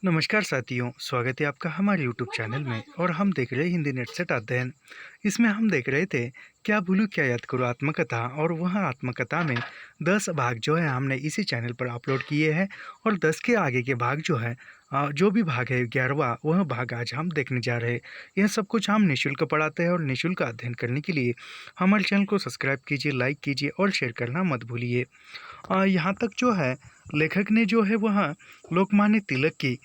नमस्कार साथियों, स्वागत है आपका हमारे यूट्यूब चैनल में। और हम देख रहे हैं हिंदी नेट सेट अध्ययन। इसमें हम देख रहे थे क्या भूलूं क्या याद करूं आत्मकथा, और वह आत्मकथा में 10 भाग जो है हमने इसी चैनल पर अपलोड किए हैं। और 10 के आगे के भाग जो है जो भी भाग है 11वां, वह भाग आज हम देखने जा रहे हैं। यह सब कुछ हम निःशुल्क पढ़ाते हैं और निःशुल्क अध्ययन करने के लिए हमारे चैनल को सब्सक्राइब कीजिए, लाइक कीजिए और शेयर करना मत भूलिए। यहाँ तक जो है लेखक ने जो है वह लोकमान्य तिलक की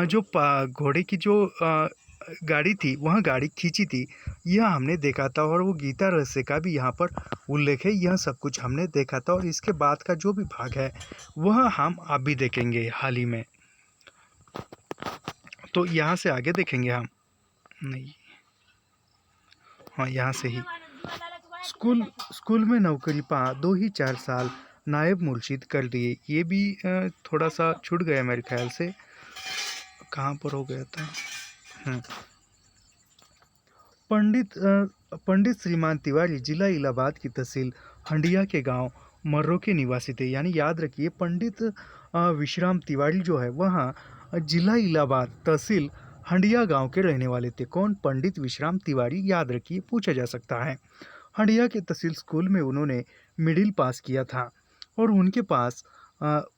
जो घोड़े की जो गाड़ी थी, वह गाड़ी खींची थी, यह हमने देखा था। और वो गीता रहस्य का भी यहाँ पर उल्लेख है। यह सब कुछ हमने देखा था और इसके बाद का जो भी भाग है वह हम अभी देखेंगे हाल ही में। तो यहाँ से आगे देखेंगे हम, नहीं, हाँ यहाँ से ही। स्कूल स्कूल में नौकरी पा 2 ही 4 साल नायब मुर्शिद कर लिए। ये भी थोड़ा सा छूट गया मेरे ख्याल से, कहाँ पर हो गया था। पंडित श्रीमान तिवारी जिला इलाहाबाद की तहसील हंडिया के गांव मर्रो के निवासी थे। यानी याद रखिए, पंडित विश्राम तिवारी जो है वहाँ जिला इलाहाबाद तहसील हंडिया गांव के रहने वाले थे। कौन? पंडित विश्राम तिवारी। याद रखिए, पूछा जा सकता है। हंडिया के तहसील स्कूल में उन्होंने मिडिल पास किया था। और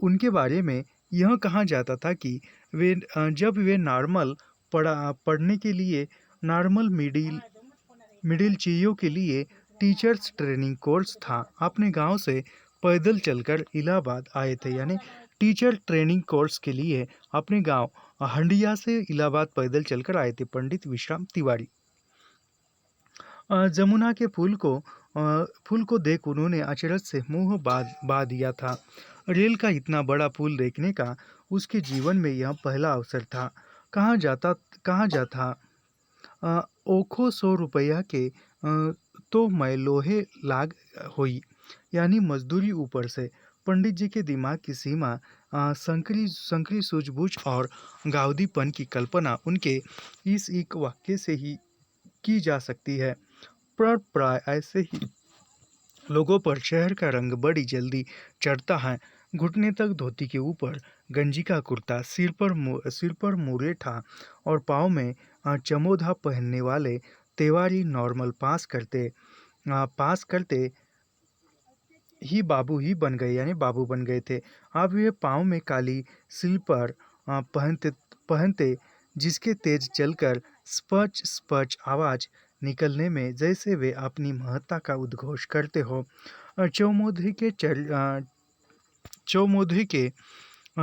उनके बारे में यह कहा जाता था कि जब वे नॉर्मल पढ़ने के लिए नॉर्मल मिडिल चीयों के लिए टीचर्स ट्रेनिंग कोर्स था, अपने गांव से पैदल चलकर इलाहाबाद आए थे। यानी टीचर ट्रेनिंग कोर्स के लिए अपने गांव हंडिया से इलाहाबाद पैदल चलकर आए थे पंडित विश्राम तिवारी। जमुना के फूल को देख उन्होंने अचरज से मुंह बा दिया था। रेल का इतना बड़ा पुल देखने का उसके जीवन में यह पहला अवसर था। कहाँ जाता ओखो 100 रुपया के तो मैं लोहे लाग हुई। यानी मजदूरी ऊपर से। पंडित जी के दिमाग की सीमा संकरी संकरी सूझबूझ और गाउदीपन की कल्पना उनके इस एक वाक्य से ही की जा सकती है। पर प्राय ऐसे ही लोगों पर शहर का रंग बड़ी जल्दी चढ़ता है। घुटने तक धोती के ऊपर गंजी का कुर्ता, सिर पर मुरेठा और पाँव में चमोधा पहनने वाले तिवारी नॉर्मल पास करते ही बन गए, यानी बाबू बन गए थे। अब वे पाँव में काली स्लीपर पहनते जिसके तेज चलकर स्पच स्पच आवाज निकलने में जैसे वे अपनी महत्ता का उद्घोष करते हो। चौमुद्री के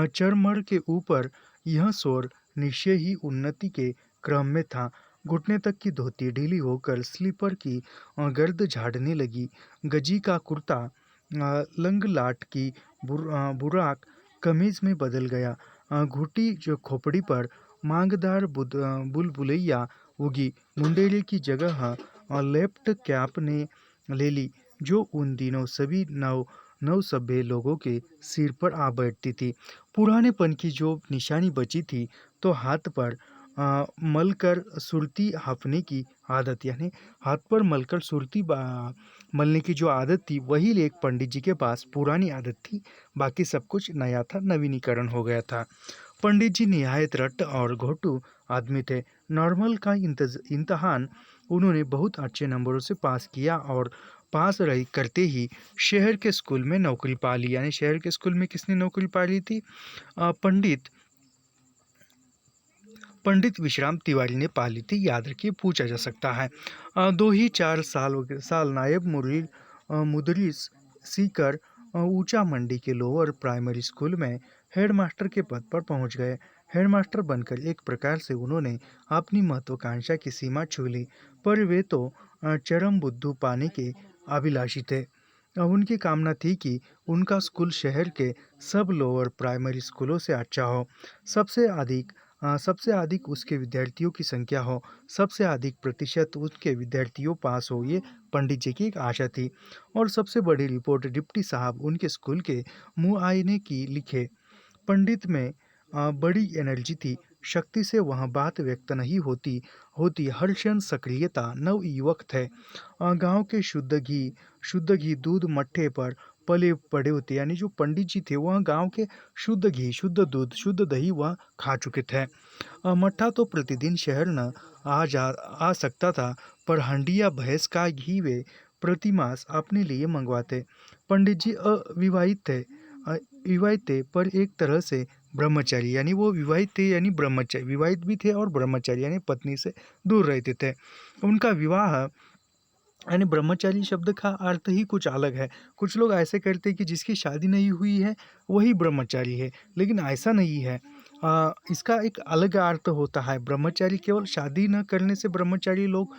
चरमर के ऊपर यह शोर निश्चय ही उन्नति के क्रम में था। घुटने तक की धोती ढीली होकर स्लीपर की गर्द झाड़ने लगी। गजी का कुर्ता लंगलाट की बुराक कमीज में बदल गया। घुटी जो खोपड़ी पर मांगदार बुलबुलैया उगी। मुंडेरे की जगह लेफ्ट कैप ने ले ली, जो उन दिनों सभी नव सभ्य लोगों के सिर पर आ बैठती थी। पुरानेपन की जो निशानी बची थी, तो हाथ पर मलकर सुरती हाफने की आदत, यानी हाथ पर मलकर सुरती मलने की जो आदत थी, वही एक पंडित जी के पास पुरानी आदत थी। बाकी सब कुछ नया था, नवीनीकरण हो गया था। पंडित जी निहायत रट्ट और घोटू आदमी थे। नॉर्मल का इम्तहान उन्होंने बहुत अच्छे नंबरों से पास किया और पास रही करते ही शहर के स्कूल में नौकरी पा ली। यानी शहर के स्कूल में किसने नौकरी पा ली थी? पंडित विश्राम तिवारी ने पा ली थी। याद रखिए, पूछा जा सकता है। 2 ही 4 साल नायब मुदरिस सीकर ऊंचा मंडी के लोअर प्राइमरी स्कूल में हेडमास्टर के पद पर पहुंच गए। हेडमास्टर बनकर एक प्रकार से उन्होंने अपनी महत्वाकांक्षा की सीमा छू ली। पर वे तो चरम बुद्धू पाने के अभिलाषी थे। उनकी कामना थी कि उनका स्कूल शहर के सब लोअर प्राइमरी स्कूलों से अच्छा हो। सबसे अधिक उसके विद्यार्थियों की संख्या हो, सबसे अधिक प्रतिशत उसके विद्यार्थियों पास हो, ये पंडित जी की एक आशा थी। और सबसे बड़ी रिपोर्ट डिप्टी साहब उनके स्कूल के मुआयने की लिखे। पंडित में बड़ी एनर्जी थी, शक्ति से वहाँ बात व्यक्त नहीं होती होती हर क्षण सक्रियता। नव युवक थे। गांव के शुद्ध घी दूध मट्ठे पर पले पड़े होते, यानी जो पंडित जी थे वह गांव के शुद्ध घी, शुद्ध दूध, शुद्ध दही वह खा चुके थे। मट्ठा तो प्रतिदिन शहर न आ सकता था, पर हंडी या भैंस का घी वे प्रतिमास अपने लिए मंगवाते। पंडित जी अविवाहित थे, विवाहित थे पर एक तरह से ब्रह्मचारी, यानी वो विवाहित थे यानी ब्रह्मचारी, विवाहित भी थे और ब्रह्मचारी यानी पत्नी से दूर रहते थे। उनका विवाह यानी ब्रह्मचारी शब्द का अर्थ ही कुछ अलग है। कुछ लोग ऐसे करते हैं कि जिसकी शादी नहीं हुई है वही ब्रह्मचारी है, लेकिन ऐसा नहीं है। इसका एक अलग अर्थ होता है। ब्रह्मचारी केवल शादी न करने से ब्रह्मचारी लोग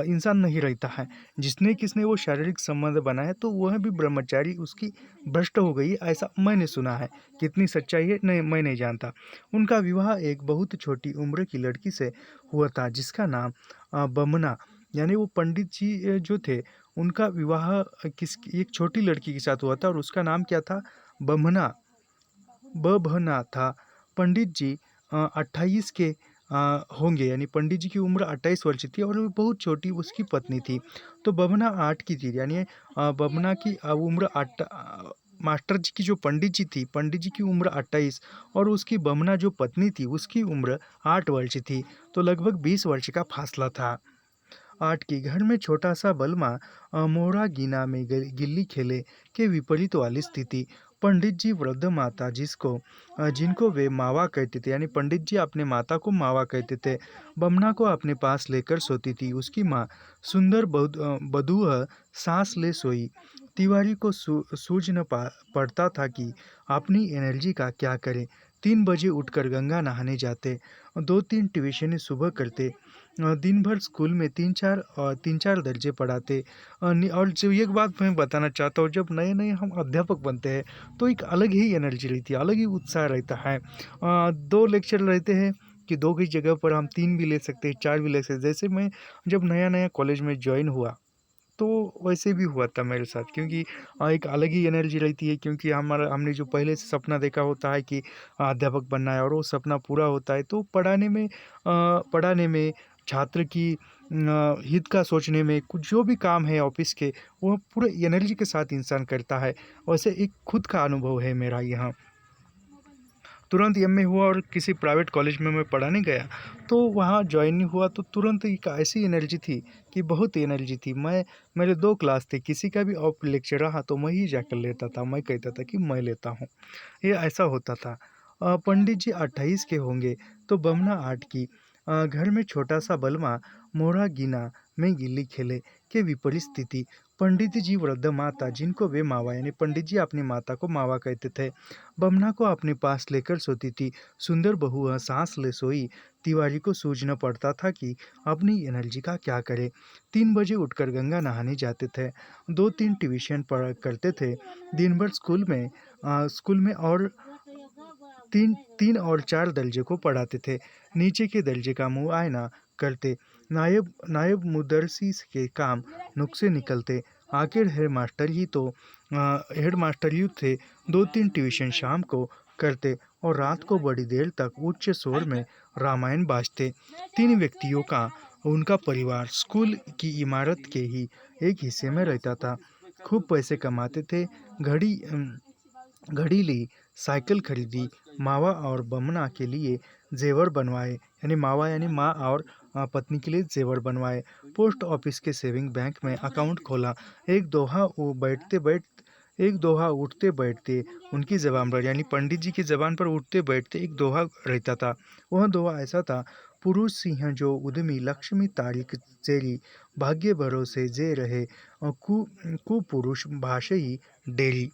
इंसान नहीं रहता है। जिसने किसने वो शारीरिक संबंध बनाया तो वह भी ब्रह्मचारी उसकी भ्रष्ट हो गई, ऐसा मैंने सुना है। कितनी सच्चाई है नहीं, मैं नहीं जानता। उनका विवाह एक बहुत छोटी उम्र की लड़की से हुआ था जिसका नाम बमना, यानी वो पंडित जी जो थे उनका विवाह किस एक छोटी लड़की के साथ हुआ था और उसका नाम क्या था? बमना, बभना था। पंडित जी 28 के होंगे, यानी पंडित जी की उम्र 28 वर्ष थी और वो बहुत छोटी उसकी पत्नी थी। तो बभना 8 की थी, यानी बभना की उम्र 8, मास्टर जी की जो पंडित जी थी, पंडित जी की उम्र 28 और उसकी बमना जो पत्नी थी उसकी उम्र 8 वर्ष थी। तो लगभग 20 वर्ष का फासला था। 8 की घर में छोटा सा बलमा मोहरा गिना में गिल्ली खेले के विपरीत वाली स्थिति। पंडित जी वृद्ध माता जिनको वे मावा कहते थे, यानी पंडित जी अपने माता को मावा कहते थे, बमना को अपने पास लेकर सोती थी। उसकी माँ सुंदर बधूह सांस ले सोई। तिवारी को सूझ न पड़ता था कि अपनी एनर्जी का क्या करे। 3 बजे उठकर गंगा नहाने जाते, 2-3 ट्यूशनें सुबह करते, दिन भर स्कूल में 3-4 दर्जे पढ़ाते। और जो एक बात मैं बताना चाहता हूँ, जब नए नए हम अध्यापक बनते हैं तो एक अलग ही एनर्जी रहती है, अलग ही उत्साह रहता है। 2 लेक्चर रहते हैं कि 2 की जगह पर हम 3 भी ले सकते हैं, 4 भी ले सकते हैं। जैसे मैं जब नया नया कॉलेज में ज्वाइन हुआ तो वैसे भी हुआ था मेरे साथ, क्योंकि एक अलग ही एनर्जी रहती है, क्योंकि हमने जो पहले से सपना देखा होता है कि अध्यापक बनना है और वो सपना पूरा होता है, तो पढ़ाने में छात्र की हित का सोचने में कुछ जो भी काम है ऑफिस के, वो पूरे एनर्जी के साथ इंसान करता है। वैसे एक खुद का अनुभव है मेरा यहाँ। तुरंत एमए हुआ और किसी प्राइवेट कॉलेज में मैं पढ़ाने गया, तो वहाँ ज्वाइन हुआ तो तुरंत एक ऐसी एनर्जी थी कि बहुत एनर्जी थी। मेरे 2 क्लास थे, किसी का भी ऑफ लेक्चर रहा तो मैं ही जाकर लेता था, मैं कहता था कि मैं लेता हूँ, ये ऐसा होता था। पंडित जी 28 के होंगे तो बमना 8 की। घर में छोटा सा बलमा मोरा गिना में गिल्ली खेले के विपरीत स्थिति। पंडित जी वृद्ध माता जिनको वे मावा, यानी पंडित जी अपनी माता को मावा कहते थे, बमना को अपने पास लेकर सोती थी। सुंदर बहू सांस ले सोई। तिवारी को सूझना पड़ता था कि अपनी एनर्जी का क्या करे। 3 बजे उठकर गंगा नहाने जाते थे, 2-3 ट्यूशन पढ़ करते थे, दिन भर स्कूल में और 3 और 4 दर्जे को पढ़ाते थे। नीचे के दर्जे का मुआयना करते, नायब मुदर्रिस के काम नुक्से निकलते। आखिर हेड मास्टर ही थे। 2-3 ट्यूशन शाम को करते और रात को बड़ी देर तक उच्च स्वर में रामायण बाजते। 3 व्यक्तियों का उनका परिवार स्कूल की इमारत के ही एक हिस्से में रहता था। खूब पैसे कमाते थे। घड़ी घड़ी ली, साइकिल खरीदी, मावा और बमना के लिए जेवर बनवाए, यानी मावा यानी माँ और पत्नी के लिए जेवर बनवाए। पोस्ट ऑफिस के सेविंग बैंक में अकाउंट खोला। एक दोहा उठते बैठते उनकी जबान पर, यानी पंडित जी की जबान पर उठते बैठते एक दोहा रहता था। वह दोहा ऐसा था: पुरुष सिंह जो उद्यमी, लक्ष्मी तारीख चेरी, भाग्य भरोसे जे रहे, कुपुरुष भाषे ही डेरी।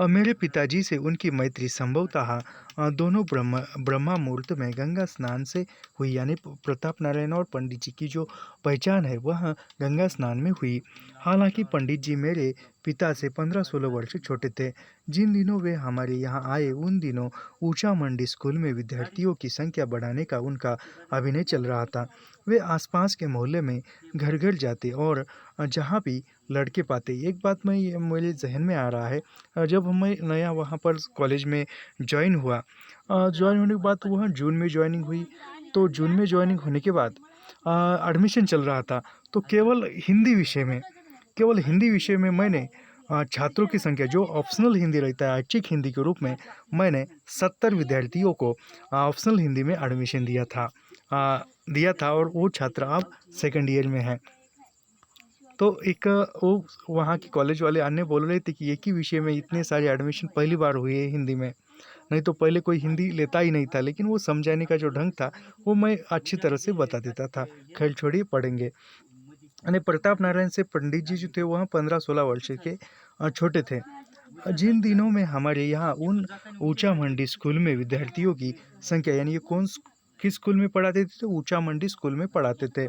मेरे पिताजी से उनकी मैत्री संभवतः दोनों ब्रह्मा मुहूर्त में गंगा स्नान से हुई, यानी प्रताप नारायण और पंडित जी की जो पहचान है वह गंगा स्नान में हुई। हालांकि पंडित जी मेरे पिता से 15-16 वर्ष छोटे थे। जिन दिनों वे हमारे यहाँ आए उन दिनों ऊंचा मंडी स्कूल में विद्यार्थियों की संख्या बढ़ाने का उनका अभिनय चल रहा था। वे आसपास के मोहल्ले में घर घर जाते और जहाँ भी लड़के पाते। एक बात मेरे जहन में आ रहा है, जब मैं नया वहाँ पर कॉलेज में ज्वाइन हुआ, ज्वाइन होने के बाद तो वहाँ जून में ज्वाइनिंग हुई। तो जून में ज्वाइनिंग होने के बाद एडमिशन चल रहा था, तो केवल हिंदी विषय में मैंने छात्रों की संख्या जो ऑप्शनल हिंदी रहता है ऐच्छिक हिंदी के रूप में मैंने 70 विद्यार्थियों को ऑप्शनल हिंदी में एडमिशन दिया था और वो छात्र अब सेकंड ईयर में है। तो एक वो वहाँ के कॉलेज वाले अन्य बोल रहे थे कि एक ही विषय में इतने सारे एडमिशन पहली बार हुए हैं हिंदी में, नहीं तो पहले कोई हिंदी लेता ही नहीं था। लेकिन वो समझाने का जो ढंग था वो मैं अच्छी तरह से बता देता था। खैर छोड़िए, पढ़ेंगे। यानी प्रताप नारायण से पंडित जी जो थे वह 15-16 वर्ष के छोटे थे। जिन दिनों में हमारे यहाँ उन ऊंचा मंडी स्कूल में विद्यार्थियों की संख्या, यानी ये किस स्कूल में पढ़ाते थे, तो ऊंचा मंडी स्कूल में पढ़ाते थे,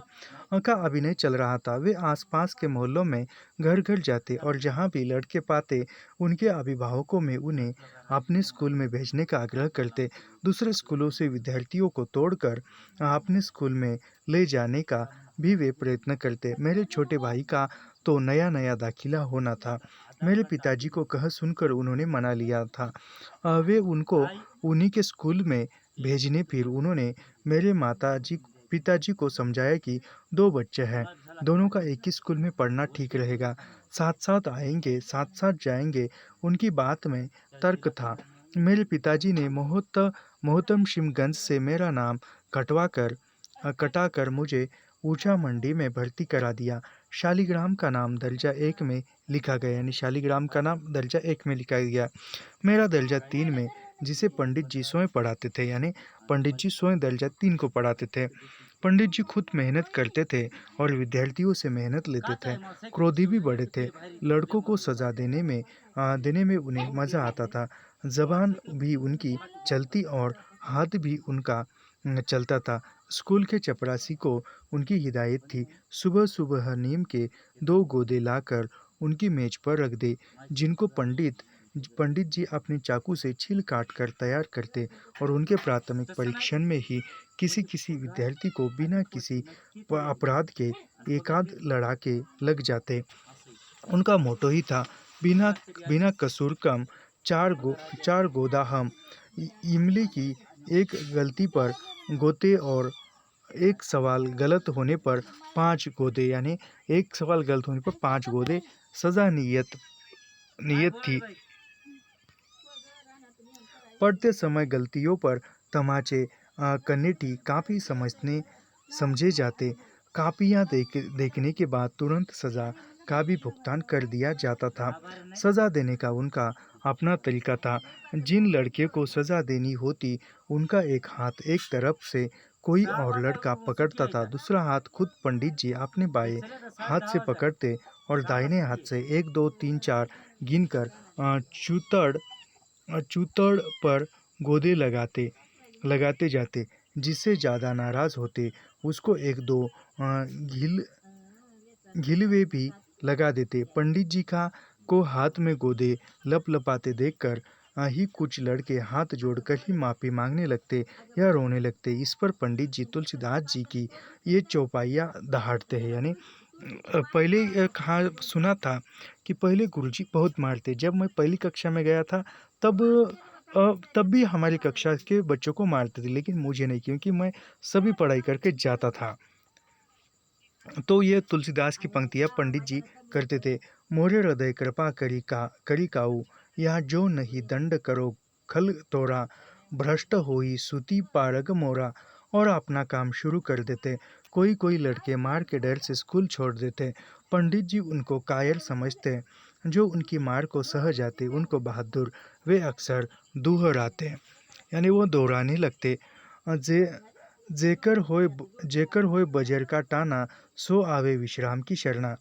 का अभिनय चल रहा था। वे आसपास के मोहल्लों में घर घर जाते और जहाँ भी लड़के पाते उनके अभिभावकों में उन्हें अपने स्कूल में भेजने का आग्रह करते। दूसरे स्कूलों से विद्यार्थियों को तोड़कर अपने स्कूल में ले जाने का भी वे प्रयत्न करते। मेरे छोटे भाई का तो नया नया दाखिला होना था। मेरे पिताजी को कह सुनकर उन्होंने मना लिया था। वे उनको उन्हीं के स्कूल में भेजने। फिर उन्होंने मेरे पिताजी को समझाया कि 2 बच्चे हैं, दोनों का एक ही स्कूल में पढ़ना ठीक रहेगा, साथ साथ आएंगे, साथ साथ जाएंगे। उनकी बात में तर्क था। मेरे पिताजी ने मोहतम सिंहगंज से मेरा नाम कटाकर मुझे ऊंचा मंडी में भर्ती करा दिया। शालिग्राम का नाम दर्जा 1 में लिखा गया, यानी शालिग्राम का नाम दर्जा 1 में लिखा गया। मेरा दर्जा 3 में, जिसे पंडित जी स्वयं पढ़ाते थे, यानी पंडित जी स्वयं दर्जा 3 को पढ़ाते थे। पंडित जी खुद मेहनत करते थे और विद्यार्थियों से मेहनत लेते थे। क्रोधी भी बड़े थे। लड़कों को सजा देने में उन्हें मज़ा आता था। जबान भी उनकी चलती और हाथ भी उनका चलता था। स्कूल के चपरासी को उनकी हिदायत थी, सुबह सुबह नीम के 2 गोदे लाकर उनकी मेज पर रख दे, जिनको पंडित जी अपने चाकू से छील काट कर तैयार करते और उनके प्राथमिक परीक्षण में ही किसी किसी विद्यार्थी को बिना किसी अपराध के एकाध लड़ा के लग जाते। उनका मोटो ही था, बिना बिना कसूर कम, चार गोदा हम। इमली की एक गलती पर गोते और एक सवाल गलत होने पर 5 गोदे, यानी एक सवाल गलत होने पर 5 गोदे सजा नियत थी। पढ़ते समय गलतियों पर तमाचे कनेटी काफ़ी समझे जाते। कापियाँ देखने के बाद तुरंत सज़ा का भी भुगतान कर दिया जाता था। सज़ा देने का उनका अपना तरीका था। जिन लड़के को सज़ा देनी होती उनका एक हाथ एक तरफ से कोई और लड़का पकड़ता था, दूसरा हाथ खुद पंडित जी अपने बाएं हाथ से पकड़ते और दाहिने हाथ से 1 2 3 4 गिनकर चूतड़ पर गोदे लगाते जाते। जिससे ज़्यादा नाराज़ होते उसको 1 2 घिलवे भी लगा देते। पंडित जी को हाथ में गोदे लपलपाते देखकर ही कुछ लड़के हाथ जोड़कर ही माफ़ी मांगने लगते या रोने लगते। इस पर पंडित जी तुलसीदास जी की ये चौपाइयाँ दहाड़ते हैं। यानी पहले कहा सुना था कि पहले गुरुजी बहुत मारते। जब मैं पहली कक्षा में गया था तब तब भी हमारी कक्षा के बच्चों को मारते थे, लेकिन मुझे नहीं, क्योंकि मैं सभी पढ़ाई करके जाता था। तो ये तुलसीदास की पंक्तियाँ पंडित जी करते थे। मोरे हृदय कृपा करी काऊ, यहाँ जो नहीं दंड करो खल तोरा, भ्रष्ट होई सुती पारग मोरा, और अपना काम शुरू कर देते। कोई लड़के मार के डर से स्कूल छोड़ देते। पंडित जी उनको कायर समझते। जो उनकी मार को सह जाते उनको बहादुर वे अक्सर दोहराते, यानी वो दोहराने लगते। जे जेकर होय बजर का टाना, सो आवे विश्राम की शरणा।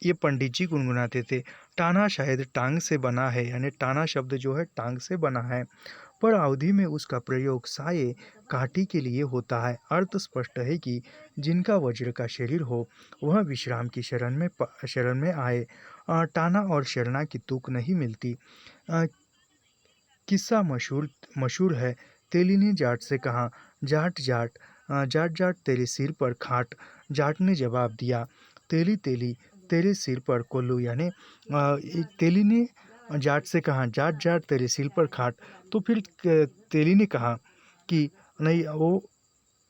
ये पंडित जी गुनगुनाते थे। टाना शायद टांग से बना है, यानी टाना शब्द जो है टांग से बना है, पर अवधि में उसका प्रयोग साये काठी के लिए होता है। अर्थ स्पष्ट है कि जिनका वज्र का शरीर हो वह विश्राम की शरण में आए। टाना और शरणा की तुक नहीं मिलती। किस्सा मशहूर है। तेली ने जाट से कहा, जाट जाट जाट तेरे सिर पर खाट। जाट ने जवाब दिया, तेली तेली तेरे सिर पर कोल्लू। यानी तेली ने जाट से कहा, जाट जाट तेरे सिर पर खाट। तो फिर तेली ने कहा कि नहीं, वो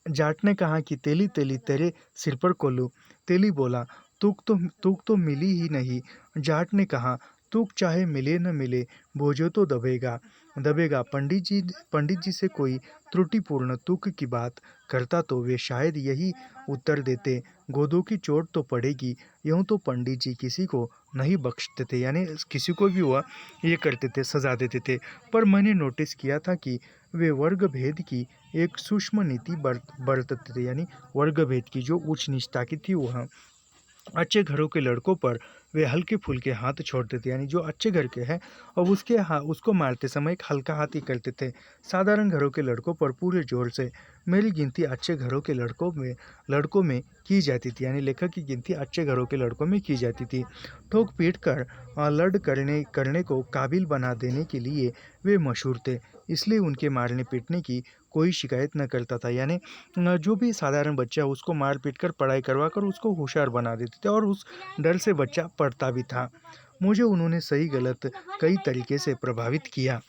जाट ने कहा कि तेली तेली तेरे सिर पर कोल्लू। तेली बोला, तूक तो मिली ही नहीं। जाट ने कहा, तूक चाहे मिले न मिले, बोझो तो दबेगा दबेगा। पंडित जी से कोई त्रुटिपूर्ण तुक की बात करता तो वे शायद यही उत्तर देते, गोदों की चोट तो पड़ेगी। यूँ तो पंडित जी किसी को नहीं बख्शते थे, यानी किसी को भी वह ये करते थे, सजा देते थे। पर मैंने नोटिस किया था कि वे वर्ग भेद की एक सूक्ष्म नीति बरतते थे, यानी वर्ग भेद की जो उच्च नीचता की थी वह अच्छे घरों के लड़कों पर वे हल्के फुल्के हाथ छोड़ते थे, यानी जो अच्छे घर के हैं और उसको मारते समय एक हल्का हाथ ही करते थे। साधारण घरों के लड़कों पर पूरे जोर से। मेरी गिनती अच्छे घरों के लड़कों में की जाती थी, यानी लेखक की गिनती अच्छे घरों के लड़कों में की जाती थी। ठोक पीट कर लड़ करने करने को काबिल बना देने के लिए वे मशहूर थे, इसलिए उनके मारने पीटने की कोई शिकायत न करता था। यानी जो भी साधारण बच्चा उसको मार पीट कर पढ़ाई करवा कर उसको होशियार बना देते थे और उस डर से बच्चा पढ़ता भी था। मुझे उन्होंने सही गलत कई तरीके से प्रभावित किया।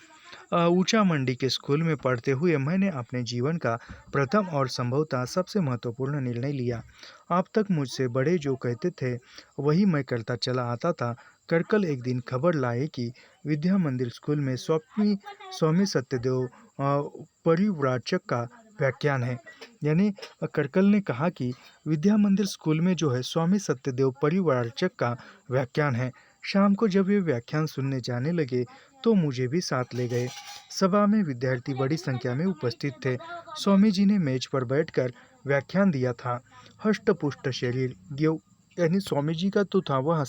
ऊंचा मंडी के स्कूल में पढ़ते हुए मैंने अपने जीवन का प्रथम और संभवतः सबसे महत्वपूर्ण निर्णय लिया। अब तक मुझसे बड़े जो कहते थे वही मैं करता चला आता था। करकल एक दिन खबर लाए कि विद्या मंदिर स्कूल में स्वामी सत्यदेव परिव्राजक का व्याख्यान है। यानी करकल ने कहा कि विद्या मंदिर स्कूल में जो है स्वामी सत्यदेव परिव्राजक का व्याख्यान है। शाम को जब वे व्याख्यान सुनने जाने लगे तो मुझे भी साथ ले गए। सभा में विद्यार्थी बड़ी संख्या में उपस्थित थे। स्वामी जी ने मेज पर बैठकर व्याख्यान दिया था। हष्ट पुष्ट शरीर गेव, यानी स्वामी जी का तो था वह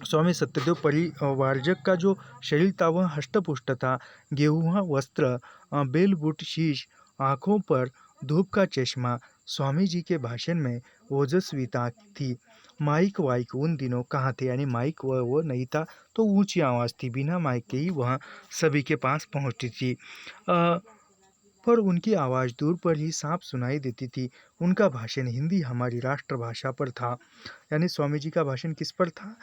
स्वामी सत्यदेव परिवारजक का जो शरीर था वह हष्टपुष्ट था। गेहुआ वस्त्र, बेलबुट शीश, आंखों पर धूप का चश्मा। स्वामी जी के भाषण में ओजस्विता थी। माइक वाइक उन दिनों कहाँ थे, यानी माइक वो नहीं था तो ऊंची आवाज़ थी, बिना माइक के ही वह सभी के पास पहुंचती थी। पर उनकी आवाज़ दूर पर ही साफ सुनाई देती थी। उनका भाषण हिंदी हमारी राष्ट्रभाषा पर था, यानी स्वामी जी का भाषण किस पर था?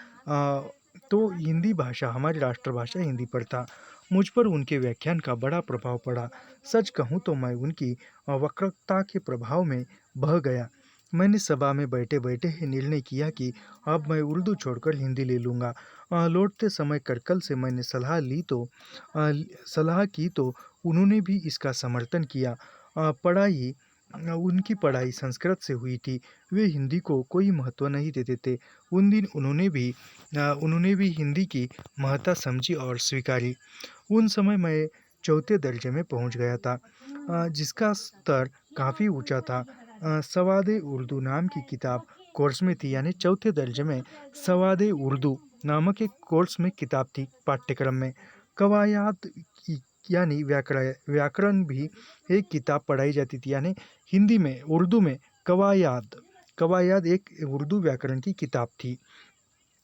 तो हिंदी भाषा, हमारी राष्ट्रभाषा हिंदी पर था। मुझ पर उनके व्याख्यान का बड़ा प्रभाव पड़ा। सच कहूँ तो मैं उनकी वक्तृता के प्रभाव में बह गया। मैंने सभा में बैठे बैठे ही निर्णय किया कि अब मैं उर्दू छोड़कर हिंदी ले लूँगा। लौटते समय करकल से मैंने सलाह की तो उन्होंने भी इसका समर्थन किया। उनकी पढ़ाई संस्कृत से हुई थी। वे हिंदी को कोई महत्व नहीं देते थे। उन दिन उन्होंने भी हिंदी की महत्ता समझी और स्वीकारी। उन समय मैं चौथे दर्जे में पहुंच गया था, जिसका स्तर काफ़ी ऊंचा था। सवादे उर्दू नाम की किताब कोर्स में थी, यानी चौथे दर्जे में सवादे उर्दू नामक एक कोर्स में किताब थी पाठ्यक्रम में। कवायद यानी व्याकरण भी एक किताब पढ़ाई जाती थी, यानी हिंदी में उर्दू में कवायद एक उर्दू व्याकरण की किताब थी।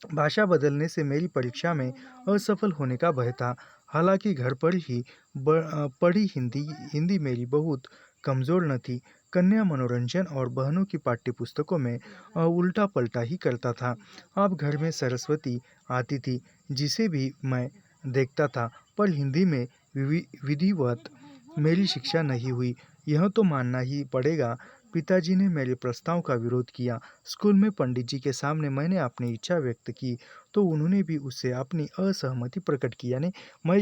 भाषा बदलने से मेरी परीक्षा में असफल होने का भय था। हालांकि घर पर ही पढ़ी हिंदी मेरी बहुत कमज़ोर न थी। कन्या मनोरंजन और बहनों की पाठ्यपुस्तकों में उल्टा पलटा ही करता था। अब घर में सरस्वती आती थी, जिसे भी मैं देखता था, पर हिंदी में विधिवत मेरी शिक्षा नहीं हुई, यह तो मानना ही पड़ेगा। पिताजी ने मेरे प्रस्ताव का विरोध किया। स्कूल में पंडित जी के सामने मैंने अपनी इच्छा व्यक्त की तो उन्होंने भी उससे अपनी असहमति प्रकट की, यानी मैं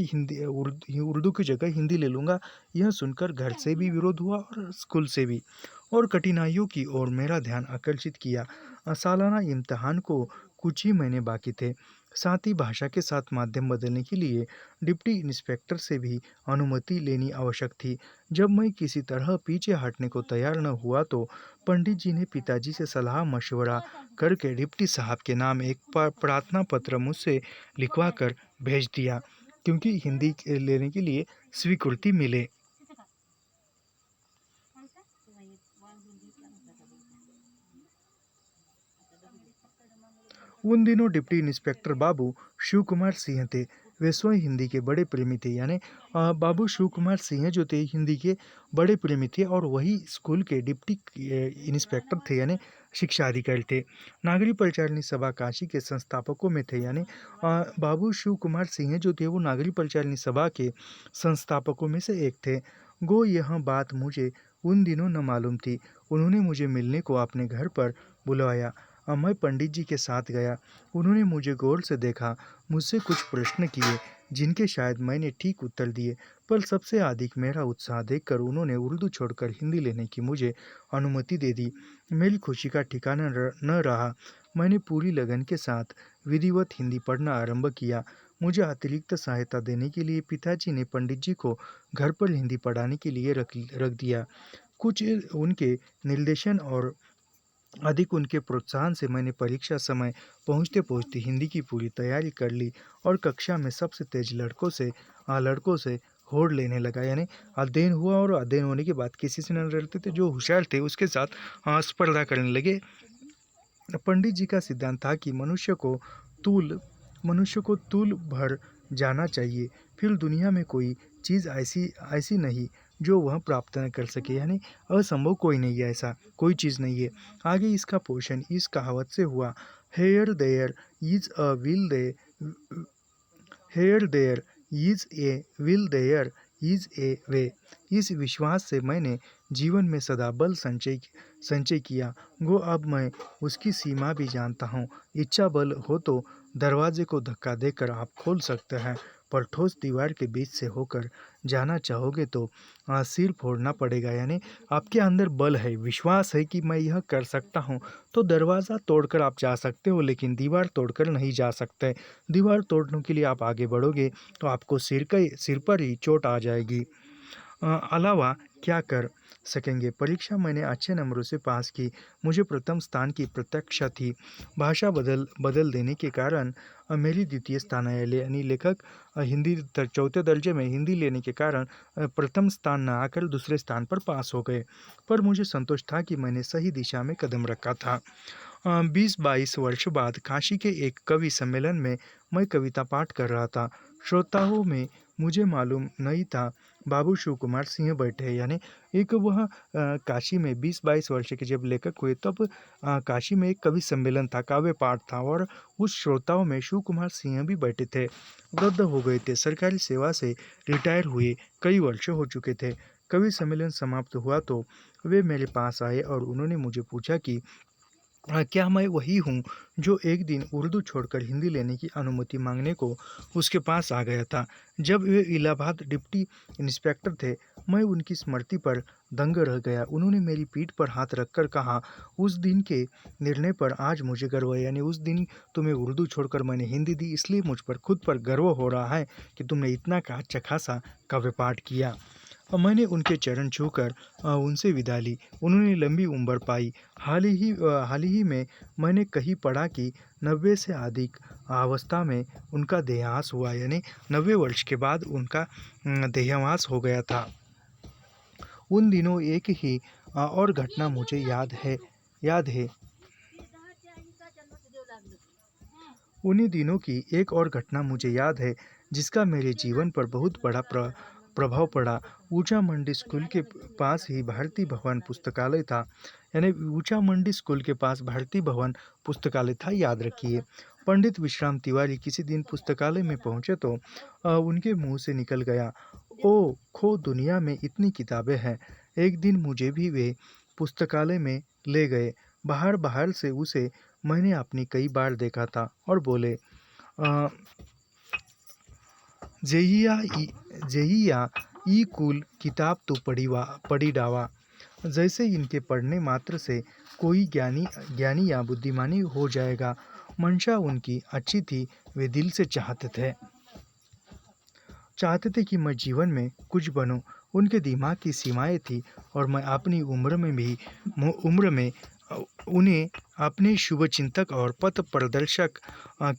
उर्दू की जगह हिंदी ले लूँगा। यह सुनकर घर से भी विरोध हुआ और स्कूल से भी, और कठिनाइयों की ओर मेरा ध्यान आकर्षित किया। सालाना इम्तहान को कुछ ही महीने बाकी थे। साथ ही भाषा के साथ माध्यम बदलने के लिए डिप्टी इंस्पेक्टर से भी अनुमति लेनी आवश्यक थी। जब मैं किसी तरह पीछे हटने को तैयार न हुआ तो पंडित जी ने पिताजी से सलाह मशवरा करके डिप्टी साहब के नाम एक प्रार्थना पत्र मुझसे लिखवा कर भेज दिया, क्योंकि हिंदी लेने के लिए स्वीकृति मिले। उन दिनों डिप्टी इंस्पेक्टर बाबू शिव कुमार सिंह थे। वे स्वयं हिंदी के बड़े प्रेमी थे, यानी बाबू शिव कुमार सिंह जो थे हिंदी के बड़े प्रेमी थे और वही स्कूल के डिप्टी इंस्पेक्टर थे, यानी शिक्षा अधिकारी थे। नागरी परिचालनी सभा काशी के संस्थापकों में थे, यानी बाबू शिव कुमार सिंह जो थे वो नागरी परिचालनी सभा के संस्थापकों में से एक थे। गो यह बात मुझे उन दिनों न मालूम थी। उन्होंने मुझे मिलने को अपने घर पर बुलवाया। मैं पंडित जी के साथ गया। उन्होंने मुझे गौर से देखा, मुझसे कुछ प्रश्न किए जिनके शायद मैंने ठीक उत्तर दिए, पर सबसे अधिक मेरा उत्साह देखकर उन्होंने उर्दू छोड़कर हिंदी लेने की मुझे अनुमति दे दी। मेरी खुशी का ठिकाना न रहा। मैंने पूरी लगन के साथ विधिवत हिंदी पढ़ना आरंभ किया। मुझे अतिरिक्त सहायता देने के लिए पिताजी ने पंडित जी को घर पर हिंदी पढ़ाने के लिए रख दिया। कुछ उनके निर्देशन और अधिक उनके प्रोत्साहन से मैंने परीक्षा समय पहुँचते-पहुँचते हिंदी की पूरी तैयारी कर ली और कक्षा में सबसे तेज लड़कों से होड़ लेने लगा। यानी अध्ययन हुआ और अध्ययन होने के बाद किसी से न डरते थे, जो होशियार थे उसके साथ स्पर्धा करने लगे। पंडित जी का सिद्धांत था कि मनुष्य को तूल भर जाना चाहिए, फिर दुनिया में कोई चीज़ ऐसी ऐसी नहीं जो वह प्राप्त न कर सके। यानी असंभव कोई नहीं है, ऐसा कोई चीज़ नहीं है। आगे इसका पोषण इस कहावत से हुआ, where there is a will they where there is a will there is a way. इस विश्वास से मैंने जीवन में सदा बल संचय किया। गो अब मैं उसकी सीमा भी जानता हूँ। इच्छा बल हो तो दरवाजे को धक्का देकर आप खोल सकते हैं, पर ठोस दीवार के बीच से होकर जाना चाहोगे तो सिर फोड़ना पड़ेगा। यानी आपके अंदर बल है, विश्वास है कि मैं यह कर सकता हूँ, तो दरवाज़ा तोड़कर आप जा सकते हो, लेकिन दीवार तोड़कर नहीं जा सकते। दीवार तोड़ने के लिए आप आगे बढ़ोगे तो आपको सिर पर ही चोट आ जाएगी। अलावा क्या कर सकेंगे। परीक्षा मैंने अच्छे नंबरों से पास की। मुझे प्रथम स्थान की प्रतीक्षा थी। भाषा बदल देने के कारण मेरी द्वितीय स्थान आया। यानी लेखक हिंदी चौथे दर्जे में हिंदी लेने के कारण प्रथम स्थान न आकर दूसरे स्थान पर पास हो गए, पर मुझे संतोष था कि मैंने सही दिशा में कदम रखा था। 20-22 वर्ष बाद काशी के एक कवि सम्मेलन में मैं कविता पाठ कर रहा था। श्रोताओं में मुझे मालूम नहीं था बाबू शिव कुमार सिंह बैठे हैं। यानी एक वह काशी में 20-22 वर्ष के जब लेखक हुए, तब काशी में एक कवि सम्मेलन था, काव्य पाठ था, और उस श्रोताओं में शिव कुमार सिंह भी बैठे थे। वृद्ध हो गए थे, सरकारी सेवा से रिटायर हुए कई वर्ष हो चुके थे। कवि सम्मेलन समाप्त हुआ तो वे मेरे पास आए और उन्होंने मुझे पूछा कि क्या मैं वही हूँ जो एक दिन उर्दू छोड़कर हिंदी लेने की अनुमति मांगने को उसके पास आ गया था। जब वे इलाहाबाद डिप्टी इंस्पेक्टर थे, मैं उनकी स्मृति पर दंग रह गया। उन्होंने मेरी पीठ पर हाथ रखकर कहा, उस दिन के निर्णय पर आज मुझे गर्व है। यानी उस दिन तुम्हें उर्दू छोड़कर मैंने हिंदी दी, इसलिए मुझ पर खुद पर गर्व हो रहा है कि तुमने इतना अच्छा खासा काव्य पाठ किया। और मैंने उनके चरण छूकर उनसे विदा ली। उन्होंने लंबी उम्र पाई। हाल ही में मैंने कहीं पढ़ा कि 90 से अधिक अवस्था में उनका देहांत हुआ। यानी 90 वर्ष के बाद उनका देहांत हो गया था। उन दिनों एक ही और घटना मुझे याद है। उन्हीं दिनों की एक और घटना मुझे याद है जिसका मेरे जीवन पर बहुत बड़ा प्रभाव पड़ा। ऊंचा मंडी स्कूल के पास ही भारती भवन पुस्तकालय था। यानी ऊंचा मंडी स्कूल के पास भारती भवन पुस्तकालय था, याद रखिए। पंडित विश्राम तिवारी किसी दिन पुस्तकालय में पहुंचे तो उनके मुंह से निकल गया, ओ खो दुनिया में इतनी किताबें हैं। एक दिन मुझे भी वे पुस्तकालय में ले गए। बाहर बाहर से उसे मैंने अपनी कई बार देखा था और बोले, जहिया ई कुल किताब तो पढ़ी डावा। जैसे इनके पढ़ने मात्र से कोई ज्ञानी या बुद्धिमानी हो जाएगा। मंशा उनकी अच्छी थी, वे दिल से चाहते थे कि मैं जीवन में कुछ बनूं। उनके दिमाग की सीमाएं थी और मैं अपनी उम्र में उन्हें अपने शुभ चिंतक और पथ प्रदर्शक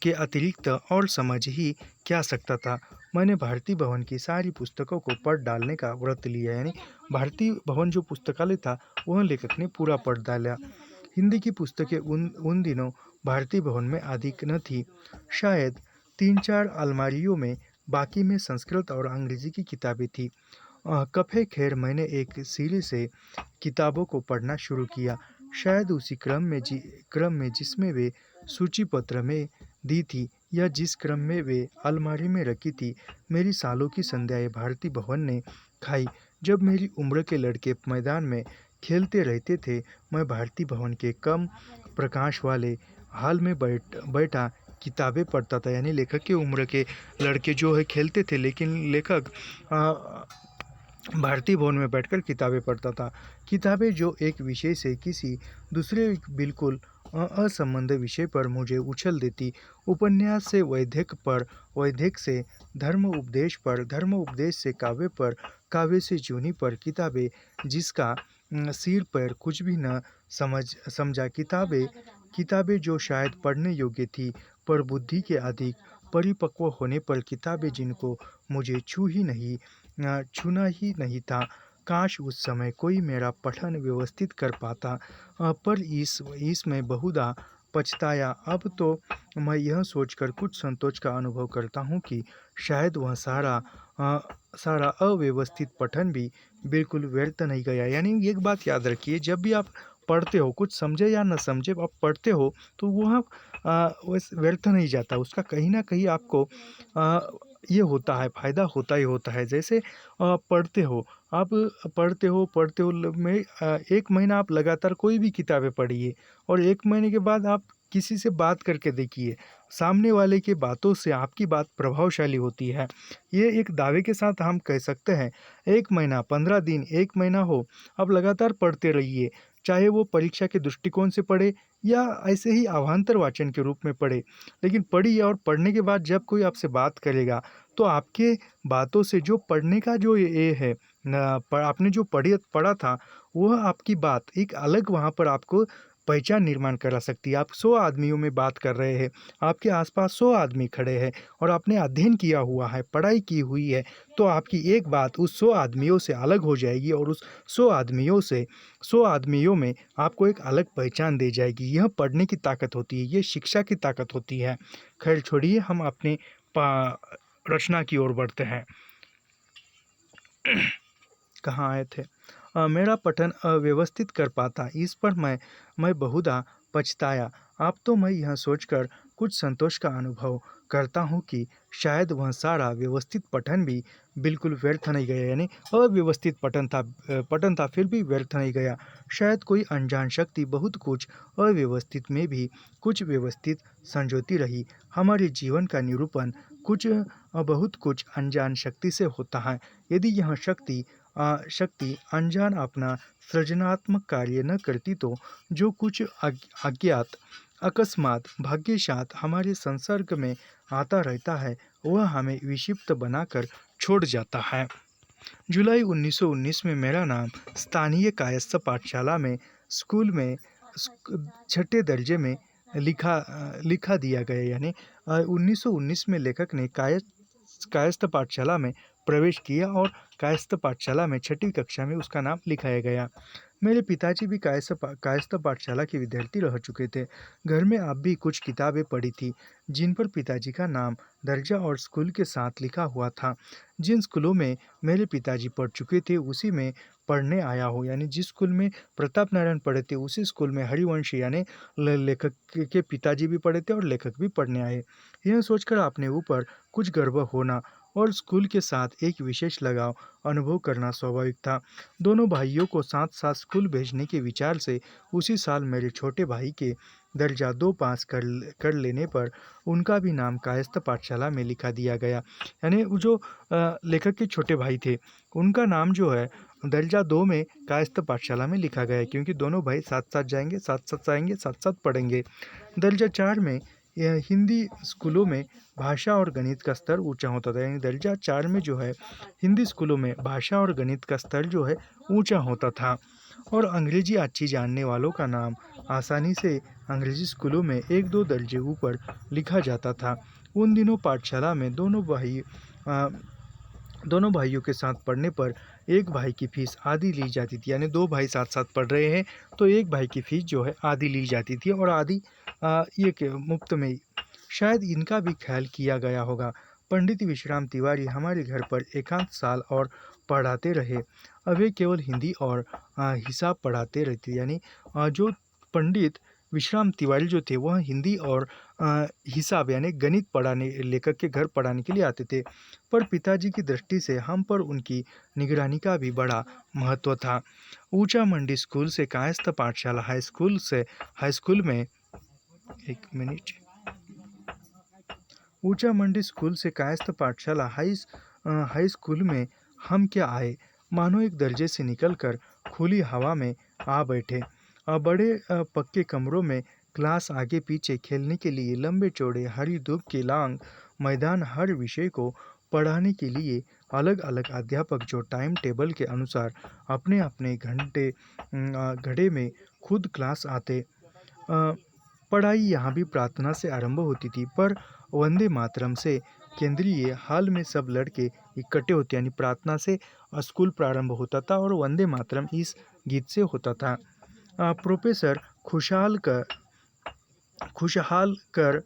के अतिरिक्त और समझ ही क्या सकता था। मैंने भारती भवन की सारी पुस्तकों को पढ़ डालने का व्रत लिया। यानी भारती भवन जो पुस्तकालय था वह लेखक ने पूरा पढ़ डाला। हिंदी की पुस्तकें उन दिनों भारती भवन में अधिक न थी, शायद 3-4 अलमारियों में, बाकी में संस्कृत और अंग्रेजी की किताबें थी। कफे खैर मैंने एक सीरीज से किताबों को पढ़ना शुरू किया, शायद उसी क्रम में जिसमें वे सूची पत्र में दी थी या जिस क्रम में वे अलमारी में रखी थी। मेरी सालों की संध्याएं भारती भवन ने खाई। जब मेरी उम्र के लड़के मैदान में खेलते रहते थे, मैं भारती भवन के प्रकाश वाले हाल में बैठा किताबें पढ़ता था। यानी लेखक की उम्र के लड़के जो है खेलते थे, लेकिन लेखक भारतीय भवन में बैठकर किताबें पढ़ता था। किताबें जो एक विषय से किसी दूसरे बिल्कुल असंबद्ध विषय पर मुझे उछल देती। उपन्यास से वैद्यक पर, वैद्यक से धर्म उपदेश पर, धर्म उपदेश से काव्य पर, काव्य से जीवनी पर। किताबें जिसका सिर पर कुछ भी न समझा। किताबें किताबें जो शायद पढ़ने योग्य थी, पर बुद्धि के अधिक परिपक्व होने पर किताबें जिनको मुझे छूना ही नहीं था। काश उस समय कोई मेरा पठन व्यवस्थित कर पाता, पर इसमें बहुधा पछताया। अब तो मैं यह सोचकर कुछ संतोष का अनुभव करता हूँ कि शायद वह सारा अव्यवस्थित पठन भी बिल्कुल व्यर्थ नहीं गया। यानी एक बात याद रखिए, जब भी आप पढ़ते हो, कुछ समझे या न समझे, आप पढ़ते हो तो वह व्यर्थ नहीं जाता। उसका कहीं ना कहीं आपको ये होता है, फायदा होता ही होता है। जैसे पढ़ते हो, आप पढ़ते हो में 1 महीना आप लगातार कोई भी किताबें पढ़िए, और 1 महीने के बाद आप किसी से बात करके देखिए, सामने वाले की बातों से आपकी बात प्रभावशाली होती है। ये एक दावे के साथ हम कह सकते हैं। 1 महीना, 15 दिन, 1 महीना हो, आप लगातार पढ़ते रहिए, चाहे वो परीक्षा के दृष्टिकोण से पढ़े या ऐसे ही अवान्तर वाचन के रूप में पढ़े, लेकिन पढ़िए। और पढ़ने के बाद जब कोई आपसे बात करेगा, तो आपके बातों से जो पढ़ने का जो ये है आपने जो पढ़ा था, वह आपकी बात एक अलग वहाँ पर आपको पहचान निर्माण करा सकती है। आप 100 आदमियों में बात कर रहे हैं, आपके आसपास 100 आदमी खड़े हैं, और आपने अध्ययन किया हुआ है, पढ़ाई की हुई है, तो आपकी एक बात उस 100 आदमियों से अलग हो जाएगी, और उस 100 आदमियों में आपको एक अलग पहचान दे जाएगी। यह पढ़ने की ताकत होती है, ये शिक्षा की ताकत होती है। खैर छोड़िए, हम अपने रचना की ओर बढ़ते हैं। कहाँ आए थे? मेरा पठन अव्यवस्थित कर पाता, इस पर मैं बहुधा पछताया। अब तो मैं यह सोचकर कुछ संतोष का अनुभव करता हूँ कि शायद वह सारा व्यवस्थित पठन भी बिल्कुल व्यर्थ नहीं गया। यानी अव्यवस्थित पठन था, फिर भी व्यर्थ नहीं गया। शायद कोई अनजान शक्ति बहुत कुछ अव्यवस्थित में भी कुछ व्यवस्थित संजोती रही। हमारे जीवन का निरूपण बहुत कुछ अनजान शक्ति से होता है। यदि यह शक्ति अनजान अपना सृजनात्मक कार्य न करती, तो जो कुछ अज्ञात, अकस्मात, भाग्यशात हमारे संसर्ग में आता रहता है, वह हमें विक्षिप्त बनाकर छोड़ जाता है। जुलाई 1919 में मेरा नाम स्थानीय कायस्थ पाठशाला में स्कूल में 6ठे दर्जे में लिखा दिया गया। यानी 1919 में लेखक ने कायस्थ पाठशाला में प्रवेश किया, और कायस्थ पाठशाला में 6ठी कक्षा में उसका नाम लिखाया गया। मेरे पिताजी भी कायस्थ पाठशाला के विद्यार्थी रह चुके थे। घर में अब भी कुछ किताबें पड़ी थी, जिन पर पिताजी का नाम, दर्जा और स्कूल के साथ लिखा हुआ था। जिन स्कूलों में मेरे पिताजी पढ़ चुके थे, उसी में पढ़ने आया हूँ। यानी जिस स्कूल में प्रताप नारायण पढ़े थे, उसी स्कूल में हरिवंश यानी लेखक के पिताजी भी पढ़े थे, और लेखक भी पढ़ने आए। यह सोचकर अपने ऊपर कुछ गर्व होना और स्कूल के साथ एक विशेष लगाव अनुभव करना स्वाभाविक था। दोनों भाइयों को साथ साथ स्कूल भेजने के विचार से उसी साल मेरे छोटे भाई के दर्जा 2 पास कर लेने पर उनका भी नाम कायस्थ पाठशाला में लिखा दिया गया। यानी वो जो लेखक के छोटे भाई थे, उनका नाम जो है दर्जा 2 में कायस्थ पाठशाला में लिखा गया है, क्योंकि दोनों भाई साथ साथ जाएंगे, साथ साथ आएंगे, साथ साथ पढ़ेंगे। दर्जा 4 में हिंदी स्कूलों में भाषा और गणित का स्तर ऊंचा होता था। यानी दर्जा 4 में जो है हिंदी स्कूलों में भाषा और गणित का स्तर जो है ऊंचा होता था, और अंग्रेजी अच्छी जानने वालों का नाम आसानी से अंग्रेजी स्कूलों में 1-2 दर्जे ऊपर लिखा जाता था। उन दिनों पाठशाला में दोनों भाइयों के साथ पढ़ने पर एक भाई की फीस आधी ली जाती थी। यानी 2 भाई साथ साथ पढ़ रहे हैं, तो एक भाई की फीस जो है आधी ली जाती थी, और आधी ये मुफ्त में ही। शायद इनका भी ख्याल किया गया होगा। पंडित विश्राम तिवारी हमारे घर पर एकांत साल और पढ़ाते रहे। अब वे केवल हिंदी और हिसाब पढ़ाते रहते। यानी जो पंडित विश्राम तिवारी जो थे वह हिंदी और हिसाब यानी गणित पढ़ाने लेखक के घर पढ़ाने के लिए आते थे। पर पिताजी की दृष्टि से हम पर उनकी निगरानी का भी बड़ा महत्व था। ऊंचा मंडी स्कूल से कायस्थ पाठशाला हाई स्कूल में एक मिनट ऊंचा मंडी स्कूल से कायस्थ पाठशाला हाई स्कूल में हम क्या आए, मानो एक दर्जे से निकलकर खुली हवा में आ बैठे। बड़े पक्के कमरों में क्लास आगे पीछे खेलने के लिए लंबे चौड़े हरी धूप के लांग मैदान, हर विषय को पढ़ाने के लिए अलग अलग अध्यापक जो टाइम टेबल के अनुसार अपने अपने घड़े में खुद क्लास आते। पढ़ाई यहाँ भी प्रार्थना से आरंभ होती थी, पर वंदे मातरम से केंद्रीय हॉल में सब लड़के इकट्ठे होते, यानी प्रार्थना से स्कूल प्रारंभ होता था और वंदे मातरम इस गीत से होता था। प्रोफेसर खुशहाल कर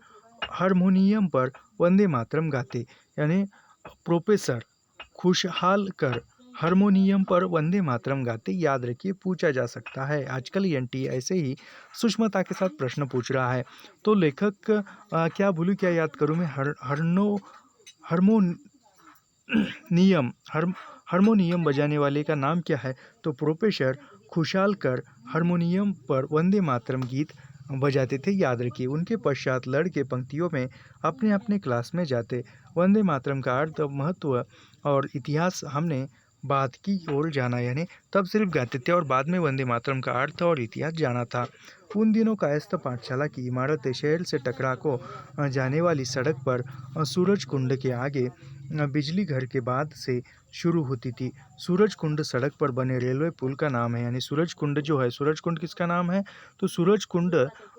हारमोनियम पर वंदे मातरम गाते, यानी प्रोफेसर खुशहाल कर हारमोनियम पर वंदे मातरम गाते। याद रखिए, पूछा जा सकता है। आजकल एनटी ऐसे ही सूक्ष्मता के साथ प्रश्न पूछ रहा है। तो लेखक क्या भूलूं क्या याद करूं मैं, हारमोनियम बजाने वाले का नाम क्या है, तो प्रोफेसर खुशहाल कर हारमोनियम पर वंदे मातरम गीत बजाते थे। याद रखिए, उनके पश्चात लड़के पंक्तियों में अपने अपने क्लास में जाते। वंदे मातरम का अर्थ, महत्व और इतिहास हमने बाद की ओर जाना, यानी तब सिर्फ गाते थे और बाद में वंदे मातरम का अर्थ और इतिहास जाना था। उन दिनों कायस्थ पाठशाला की इमारतें शहर से टकरा को जाने वाली सड़क पर सूरज कुंड के आगे बिजली घर के बाद से शुरू होती थी। सूरज कुंड सड़क पर बने रेलवे पुल का नाम है, यानी सूरज कुंड जो है, सूरज कुंड किसका नाम है, तो सूरज कुंड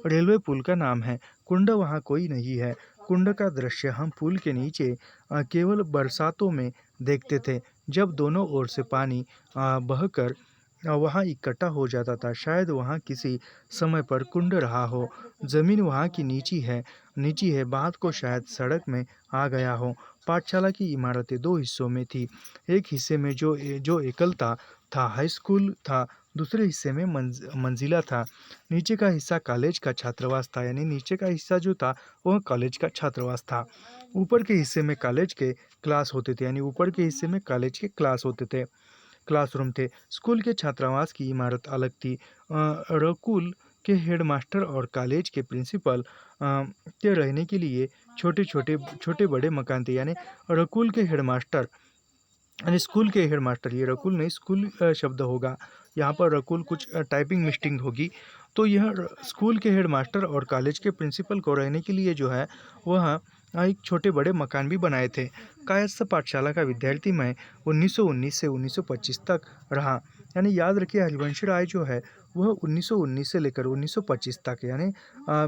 रेलवे पुल का नाम है। कुंड वहाँ कोई नहीं है। कुंड का दृश्य हम पुल के नीचे केवल बरसातों में देखते थे, जब दोनों ओर से पानी बहकर वहाँ इकट्ठा हो जाता था। शायद वहाँ किसी समय पर कुंड रहा हो। जमीन वहाँ की नीची है, बाद को शायद सड़क में आ गया हो। पाठशाला की इमारतें दो हिस्सों में थी। एक हिस्से में जो एकलता था, हाई स्कूल था। दूसरे हिस्से में मंजिला था। नीचे का हिस्सा कॉलेज का छात्रावास था, यानी नीचे का हिस्सा जो था वह कॉलेज का छात्रावास था। ऊपर के हिस्से में कॉलेज के क्लास होते थे, यानी ऊपर के हिस्से में कॉलेज के क्लासरूम थे। स्कूल के छात्रावास की इमारत अलग थी। रकुल के हेडमास्टर और कॉलेज के प्रिंसिपल के रहने के लिए छोटे बड़े मकान थे, यानी रकुल के हेडमास्टर यानी स्कूल के हेडमास्टर, ये रकुल नहीं, स्कूल शब्द होगा यहाँ पर, रकुल कुछ टाइपिंग मिस्टेक होगी। तो यह स्कूल के हेडमास्टर और कॉलेज के प्रिंसिपल को रहने के लिए जो है वह एक छोटे बड़े मकान भी बनाए थे। कायस्थ पाठशाला का विद्यार्थी मैं 1919 से 1925 तक रहा, यानी याद रखिए हरिवंश राय जो है वह 1919 से लेकर 1925 तक, यानी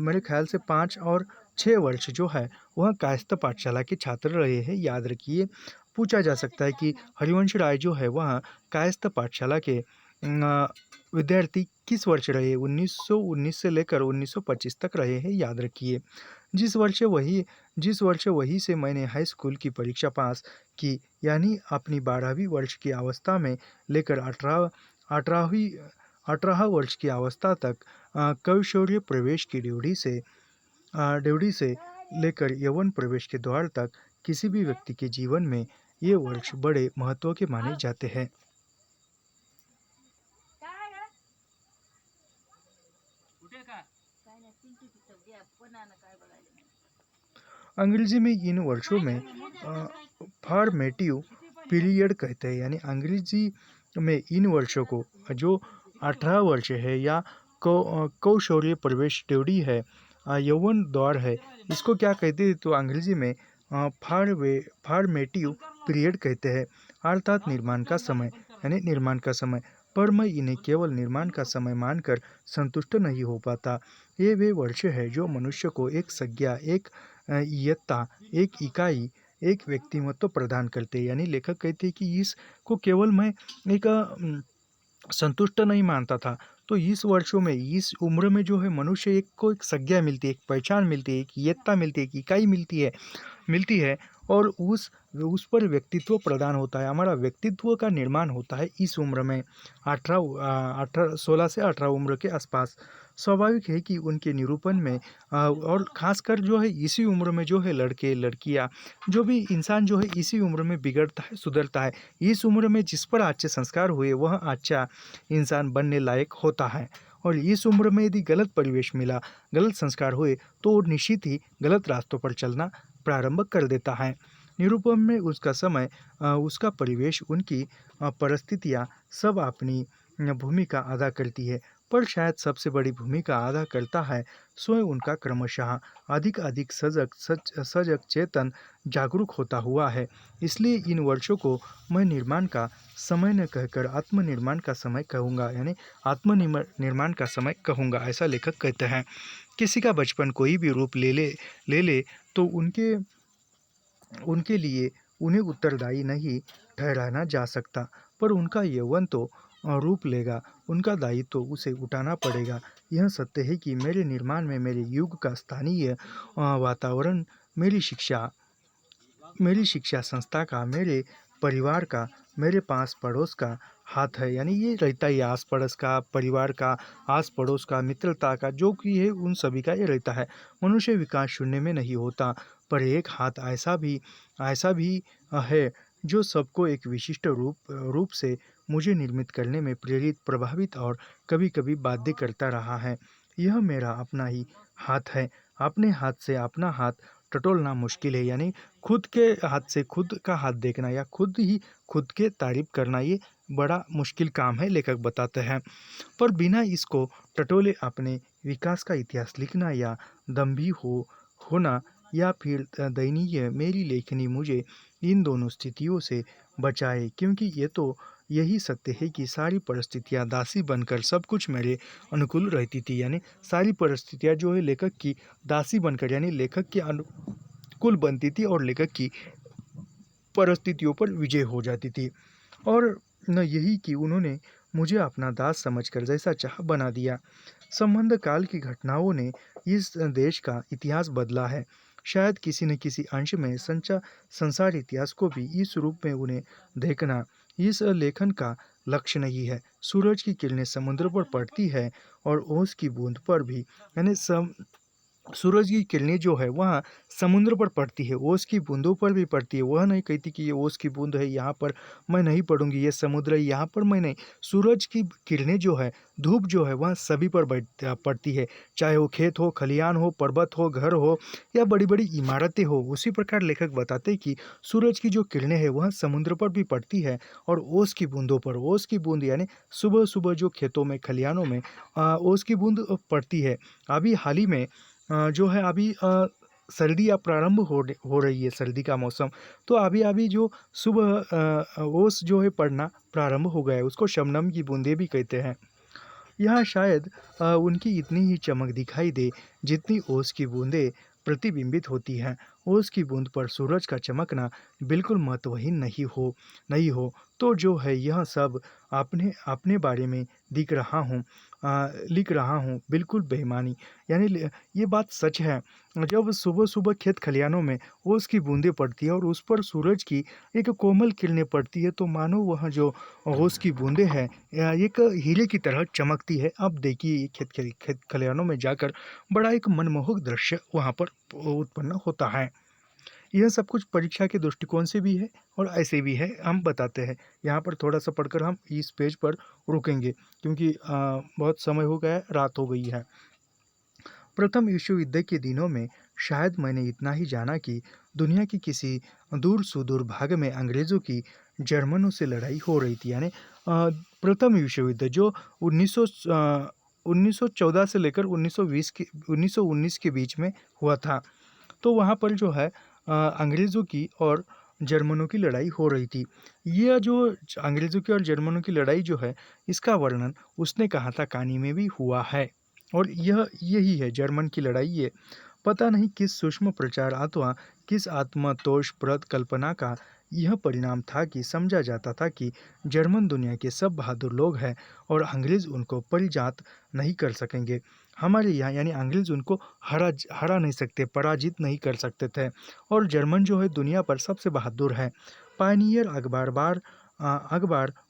मेरे ख्याल से 5 और 6 वर्ष जो है वह कायस्थ पाठशाला के छात्र रहे हैं। याद रखिए, पूछा जा सकता है कि हरिवंश राय जो है वह कायस्थ पाठशाला के विद्यार्थी किस वर्ष रहे, 1919 से लेकर 1925 तक रहे हैं। याद रखिए, जिस वर्ष वही से मैंने हाई स्कूल की परीक्षा पास की, यानी अपनी 12वीं वर्ष की अवस्था में लेकर 18 वर्ष की अवस्था तक कैशोर्य प्रवेश की ड्योढ़ी से लेकर यौवन प्रवेश के द्वार तक किसी भी व्यक्ति के जीवन में ये वर्ष बड़े महत्व के माने जाते हैं। अंग्रेजी में इन वर्षों में फॉर्मेटिव पीरियड कहते हैं, यानी अंग्रेजी में इन वर्षों को जो 18 वर्ष है या कौशौर्य प्रवेश ड्योढ़ी है, यौवन द्वार है, इसको क्या कहते हैं, तो अंग्रेजी में फॉर्मेटिव पीरियड कहते हैं, अर्थात निर्माण का समय, यानी निर्माण का समय। पर मैं इन्हें केवल निर्माण का समय मानकर संतुष्ट नहीं हो पाता। ये वे वर्ष है जो मनुष्य को एक संज्ञा, एक इयत्ता, एक इकाई, एक व्यक्तिमत्व प्रदान करते हैं। यानी लेखक कहते हैं कि इसको केवल मैं एक संतुष्ट नहीं मानता था। तो इस वर्षों में, इस उम्र में जो है मनुष्य को एक संज्ञा मिलती है, एक पहचान मिलती है, एक इयत्ता मिलती है, एक इकाई मिलती है और उस पर व्यक्तित्व प्रदान होता है, हमारा व्यक्तित्व का निर्माण होता है इस उम्र में, 16 से 18 उम्र के आसपास। स्वाभाविक है कि उनके निरूपण में और ख़ासकर जो है इसी उम्र में जो है लड़के लड़कियां, जो भी इंसान जो है इसी उम्र में बिगड़ता है, सुधरता है। इस उम्र में जिस पर अच्छे संस्कार हुए वह अच्छा इंसान बनने लायक होता है। और इस उम्र में यदि गलत परिवेश मिला, गलत संस्कार हुए, तो वो निश्चित ही गलत रास्तों पर चलना प्रारंभ कर देता है। निरूपण में उसका समय, उसका परिवेश, उनकी परिस्थितियाँ सब अपनी भूमिका अदा करती है। पर शायद सबसे बड़ी भूमिका अदा करता है स्वयं उनका क्रमशः अधिक अधिक सजग, चेतन, जागरूक होता हुआ है। इसलिए इन वर्षों को मैं निर्माण का समय न कहकर आत्मनिर्माण का समय कहूँगा, यानी निर्माण का समय कहूँगा, ऐसा लेखक कहते हैं। किसी का बचपन कोई भी रूप ले ले तो उनके उनके लिए उन्हें उत्तरदायी नहीं ठहराना जा सकता, पर उनका यौवन तो रूप लेगा, उनका दायित्व तो उसे उठाना पड़ेगा। यह सत्य है कि मेरे निर्माण में मेरे युग का स्थानीय वातावरण, मेरी शिक्षा संस्था का, मेरे परिवार का, मेरे पास पड़ोस का हाथ है। यानी ये रहता ही आस पड़ोस का, परिवार का, आस पड़ोस का, मित्रता का, जो कि है उन सभी का ये रहता है। मनुष्य विकास शून्य में नहीं होता, पर एक हाथ ऐसा भी है जो सबको एक विशिष्ट रूप से मुझे निर्मित करने में प्रेरित, प्रभावित और कभी कभी बाध्य करता रहा है। यह मेरा अपना ही हाथ है। अपने हाथ से अपना हाथ टटोलना मुश्किल है, यानी खुद के हाथ से खुद का हाथ देखना या खुद ही खुद के तारीफ करना, ये बड़ा मुश्किल काम है, लेखक बताते हैं। पर बिना इसको टटोले अपने विकास का इतिहास लिखना या दम्भी होना या फिर दयनीय, मेरी लेखनी मुझे इन दोनों स्थितियों से बचाए, क्योंकि ये तो यही सत्य है कि सारी परिस्थितियाँ दासी बनकर सब कुछ मेरे अनुकूल रहती थी। यानी सारी परिस्थितियाँ जो है लेखक की दासी बनकर, यानी लेखक के अनुकूल बनती थी और लेखक की परिस्थितियों पर विजय हो जाती थी। और न यही कि उन्होंने मुझे अपना दास समझकर जैसा चाह बना दिया। संबंध काल की घटनाओं ने इस देश का इतिहास बदला है। शायद किसी न किसी अंश में संसार इतिहास को भी इस रूप में उन्हें देखना इस लेखन का लक्ष्य नहीं है। सूरज की किरणें समुद्र पर पड़ती है और ओस की बूंद पर भी, यानी सूरज की किरणें जो है वहाँ समुद्र पर पड़ती है, ओस की बूंदों पर भी पड़ती है। वह नहीं कहती कि ये ओस की बूंद है, यहाँ पर मैं नहीं पड़ूंगी, ये समुद्र है यहाँ पर मैं नहीं। सूरज की किरणें जो है, धूप जो है, वह सभी पर पड़ती है, चाहे वो खेत हो, खलिहान हो, पर्वत हो, घर हो या बड़ी बड़ी इमारतें हो। उसी प्रकार लेखक बताते हैं कि सूरज की जो किरणें हैं वह समुद्र पर भी पड़ती है और ओस की बूंदों पर, ओस की बूंद यानी सुबह सुबह जो खेतों में, खलिहानों में ओस की बूंद पड़ती है। अभी हाल ही में जो है अभी सर्दी अब प्रारंभ हो रही है, सर्दी का मौसम। तो अभी अभी जो सुबह ओस जो है पड़ना प्रारंभ हो गया है, उसको शबनम की बूंदें भी कहते हैं। यहाँ शायद उनकी इतनी ही चमक दिखाई दे जितनी ओस की बूंदें प्रतिबिंबित होती हैं। ओस की बूंद पर सूरज का चमकना बिल्कुल महत्वहीन नहीं हो तो जो है यह सब अपने अपने बारे में लिख रहा हूँ बिल्कुल बेईमानी। यानी ये बात सच है। जब सुबह सुबह खेत खलिहानों में ओस की बूंदें पड़ती है और उस पर सूरज की एक कोमल किरणें पड़ती है, तो मानो वह जो ओस की बूंदें हैं एक हीरे की तरह चमकती है। अब देखिए ये खेत खलिहानों में जाकर बड़ा एक मनमोहक दृश्य वहाँ पर उत्पन्न होता है। यह सब कुछ परीक्षा के दृष्टिकोण से भी है और ऐसे भी है, हम बताते हैं। यहाँ पर थोड़ा सा पढ़कर हम इस पेज पर रुकेंगे, क्योंकि बहुत समय हो गया है, रात हो गई है। प्रथम विश्व युद्ध के दिनों में शायद मैंने इतना ही जाना कि दुनिया की किसी दूर सुदूर भाग में अंग्रेज़ों की जर्मनों से लड़ाई हो रही थी। यानी प्रथम विश्व युद्ध जो 1914 से लेकर 1919 के बीच में हुआ था। तो वहाँ पर जो है अंग्रेज़ों की और जर्मनों की लड़ाई हो रही थी। यह जो अंग्रेज़ों की और जर्मनों की लड़ाई जो है, इसका वर्णन उसने कहा था कहानी में भी हुआ है। और यही है जर्मन की लड़ाई। ये पता नहीं किस सूक्ष्म प्रचार अथवा किस आत्मतोषप्रद कल्पना का यह परिणाम था कि समझा जाता था कि जर्मन दुनिया के सब बहादुर लोग हैं और अंग्रेज़ उनको परिजात नहीं कर सकेंगे। हमारे यहाँ यानी अंग्रेज उनको हरा नहीं सकते, पराजित नहीं कर सकते थे। और जर्मन जो है दुनिया पर सबसे बहादुर है। पायनियर अखबार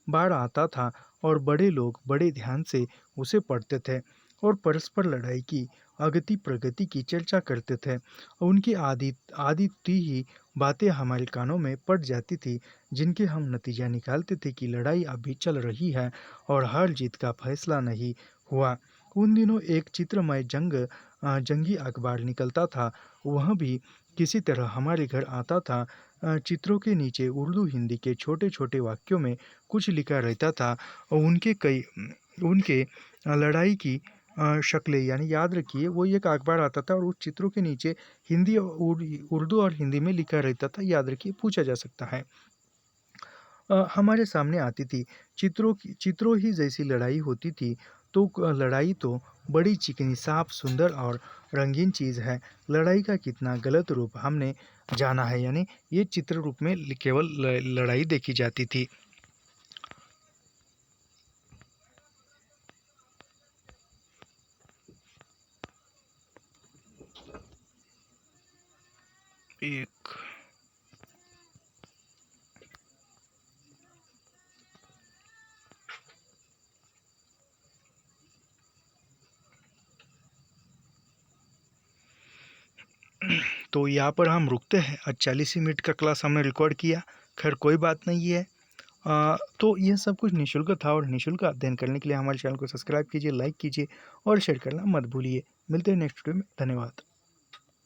बार आता था और बड़े लोग बड़े ध्यान से उसे पढ़ते थे और परस्पर लड़ाई की अगति प्रगति की चर्चा करते थे। उनकी आदि आदि ही बातें हमारे कानों में पड़ जाती थी, जिनके हम नतीजा निकालते थे कि लड़ाई अभी चल रही है और हार जीत का फैसला नहीं हुआ। उन दिनों एक चित्रमय जंगी अखबार निकलता था, वह भी किसी तरह हमारे घर आता था। चित्रों के नीचे उर्दू हिंदी के छोटे छोटे वाक्यों में कुछ लिखा रहता था और उनके लड़ाई की शक्लें यानी याद रखिए, वो एक अखबार आता था और उस चित्रों के नीचे हिंदी और उर्दू और हिंदी में लिखा रहता था, याद रखिए, पूछा जा सकता है। हमारे सामने आती थी। चित्रों ही जैसी लड़ाई होती थी। तो लड़ाई तो बड़ी चिकनी, साफ, सुंदर और रंगीन चीज़ है। लड़ाई का कितना गलत रूप हमने जाना है, यानी ये चित्र रूप में केवल लड़ाई देखी जाती थी। एक तो यहाँ पर हम रुकते हैं। आज 40 ही मिनट का क्लास हमने रिकॉर्ड किया। खैर कोई बात नहीं है। तो यह सब कुछ निःशुल्क था और निःशुल्क अध्ययन करने के लिए हमारे चैनल को सब्सक्राइब कीजिए, लाइक कीजिए और शेयर करना मत भूलिए। मिलते हैं नेक्स्ट वीडियो में। धन्यवाद।